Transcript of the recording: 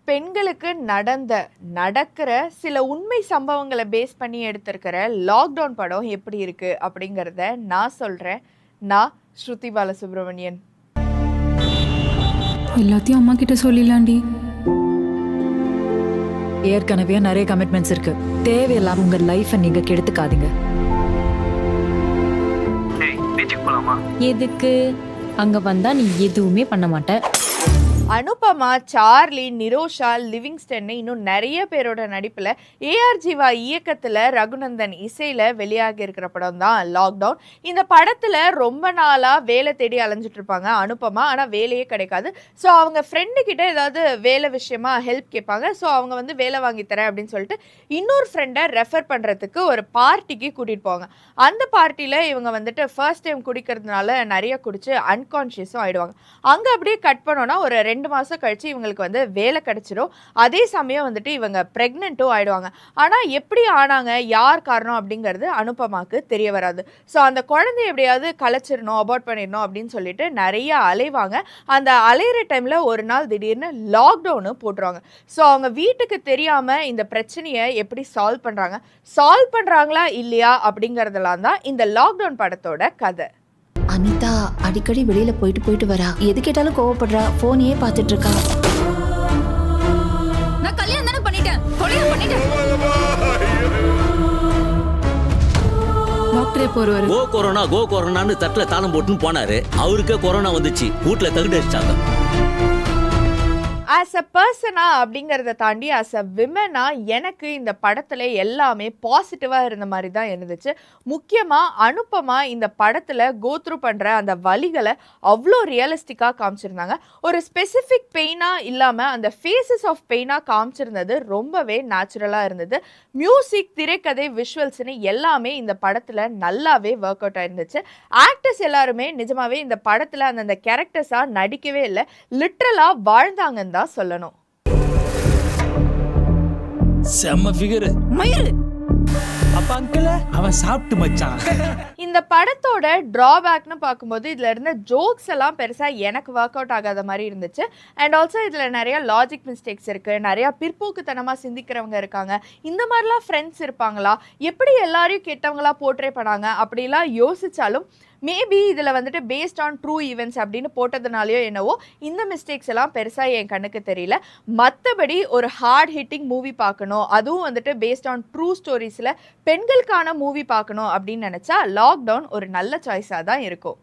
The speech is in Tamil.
பெண்களுக்கு நடக்கிற சில உண்மை சம்பவங்களை பேஸ் பண்ணி எடுத்திருக்கிற லாக்டவுன் படம் எப்படி இருக்கு அப்படிங்கிறத நான் சொல்றேன். நான் ஸ்ருதி பாலசுப்ரமணியன். எல்லாத்தையும் அம்மா கிட்ட சொல்லிடலாண்டி. ஏற்கனவே நிறைய கமிட்மெண்ட்ஸ் இருக்கு. தேவையில்லாம உங்க லைஃபை நீங்க கெடுத்துக்காதீங்க. எதுக்கு? அங்க வந்தா நீ எதுவுமே பண்ண மாட்ட. அனுபமா, சார்லி, நிரோஷா, லிவிங்ஸ்டன் இன்னும் நிறைய பேரோட நடிப்பில் ஏஆர் ஜீவா இயக்கத்தில் ரகுநந்தன் இசையில் வெளியாகி இருக்கிற படம் தான் லாக்டவுன். இந்த படத்தில் ரொம்ப நாளாக வேலை தேடி அலைஞ்சிட்டு இருப்பாங்க அனுபமா. ஆனால் வேலையே கிடைக்காது. ஸோ அவங்க ஃப்ரெண்டு கிட்ட ஏதாவது வேலை விஷயமா ஹெல்ப் கேட்பாங்க. ஸோ அவங்க வந்து வேலை வாங்கி தரேன் அப்படின்னு சொல்லிட்டு இன்னொரு ஃப்ரெண்டை ரெஃபர் பண்ணுறதுக்கு ஒரு பார்ட்டிக்கு கூட்டிகிட்டு போவாங்க. அந்த பார்ட்டியில் இவங்க வந்துட்டு ஃபர்ஸ்ட் டைம் குடிக்கிறதுனால நிறைய குடிச்சு அன்கான்ஷியஸும் ஆயிடுவாங்க. அங்கே அப்படியே கட் பண்ணோன்னா ஒரு 2 மாதம் கழிச்சு இவங்களுக்கு வந்து வேலை கிடைச்சிடும். அதே சமயம் வந்துட்டு இவங்க ப்ரெக்னென்ட்டும் ஆயிடுவாங்க. ஆனால் எப்படி ஆனாங்க, யார் காரணம் அப்படிங்கிறது அனுபமாக்கு தெரிய வராது. ஸோ அந்த குழந்தைய எப்படியாவது கலைச்சிடணும், அபார்ட் பண்ணிடணும் அப்படின்னு சொல்லிட்டு நிறைய அலைவாங்க. அந்த அலையிற டைமில் ஒரு நாள் திடீர்னு லாக்டவுனு போட்டுருவாங்க. ஸோ அவங்க வீட்டுக்கு தெரியாமல் இந்த பிரச்சனையை எப்படி சால்வ் பண்ணுறாங்களா இல்லையா அப்படிங்கிறதெல்லாம் தான் இந்த லாக்டவுன் படத்தோட கதை. அனிதா அடிக்கடி வெளியில போயிட்டு வரா. எது கேட்டாலும் கோவப்படுறா. போனையே பார்த்துட்டு இருக்கா. நான் கல்யாணம் தானே பண்ணிட்டேன். டாக்டரே போறவரு கோ கொரோனான்னு தட்டுல தாளம் போட்டுன்னு போனாரு. அவருக்கே கொரோனா வந்துச்சு. வீட்டுல தகுடு அடிச்சாங்க. ஆஸ் அ பர்சனா அப்படிங்கிறத தாண்டி ஆஸ் அ விமனா எனக்கு இந்த படத்தில் எல்லாமே பாசிட்டிவாக இருந்த மாதிரி தான் இருந்துச்சு. முக்கியமாக அனுபமா இந்த படத்தில் கோத்ரூ பண்ணுற அந்த வலிகளை அவ்வளோ ரியலிஸ்டிக்காக காமிச்சிருந்தாங்க. ஒரு ஸ்பெசிஃபிக் பெயினாக இல்லாமல் அந்த ஃபேஸஸ் ஆஃப் பெயினாக காமிச்சிருந்தது ரொம்பவே நேச்சுரலாக இருந்தது. மியூசிக், திரைக்கதை, விஷுவல்ஸ்னு எல்லாமே இந்த படத்தில் நல்லாவே ஒர்க் அவுட் ஆயிருந்துச்சு. ஆக்டர்ஸ் எல்லாருமே நிஜமாவே இந்த படத்தில் அந்தந்த கேரக்டர்ஸாக நடிக்கவே இல்லை, லிட்ரலாக வாழ்ந்தாங்கன்னு தான் சொல்லணும். செம்ம ஃபிகர் மயிரு. அப்ப அங்கிள் அவன் சாப்பிட்டு மச்சான். இந்த படத்தோட டிராபேக்னு பார்க்கும்போது இதுல இருந்த ஜோக்ஸ் எல்லாம் பெருசா எனக்கு ஒர்க் அவுட் ஆகாத மாதிரி இருந்துச்சு. அண்ட் ஆல்சோ இதுல நிறைய லாஜிக் மிஸ்டேக்ஸ் இருக்கு. நிறைய பிற்போக்குத்தனமா சிந்திக்கிறவங்க இருக்காங்க. இந்த மாதிரிலாம் ஃப்ரெண்ட்ஸ் இருப்பாங்களா, எப்படி எல்லாரையும் கெட்டவங்களா போர்ட்ரே பண்ணாங்க அப்படிலாம் யோசிச்சாலும் மேபி இதில் வந்துட்டு பேஸ்ட் ஆன் ட்ரூ ஈவெண்ட்ஸ் அப்படின்னு போட்டதுனாலையோ என்னவோ இந்த மிஸ்டேக்ஸ் எல்லாம் பெருசாக என் கண்ணுக்கு தெரியல. மற்றபடி ஒரு ஹார்ட் ஹிட்டிங் மூவி பார்க்கணும், அதுவும் வந்துட்டு பேஸ்ட் ஆன் ட்ரூ ஸ்டோரிஸில் பெண்களுக்கான மூவி பார்க்கணும் அப்படின்னு நினச்சா லாக்டவுன் ஒரு நல்ல சாய்ஸாக தான் இருக்கும்.